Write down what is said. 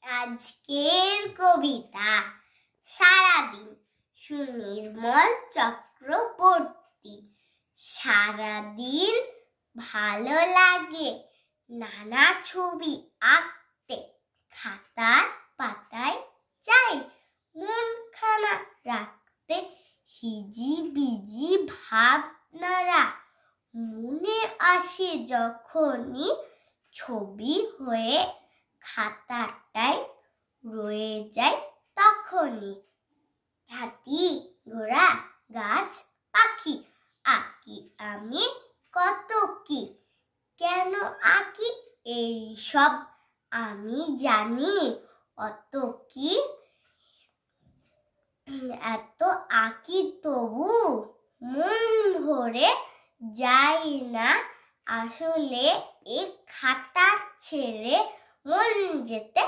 আজকের কবিতা সারাদিন সুনির্মল চক্রবর্তী। সারাদিন ভালো লাগে নানা ছবি আঁকতে, খাতার পাতায় চাই মনখানা রাখতে। হিজিবিজি ভাবনারা মনে আসে যখনই, ছবি হয়ে খাতাটায় রয়ে যায় তখনই। হাতি ঘোড়া গাছ পাখি আঁকি আমি কত কি। কেন আঁকি এই সব আমি জানি, অত কি এত আঁকি তবু মন ভরে যায় না। আসলে এই খাতা ছেড়ে মন যেতে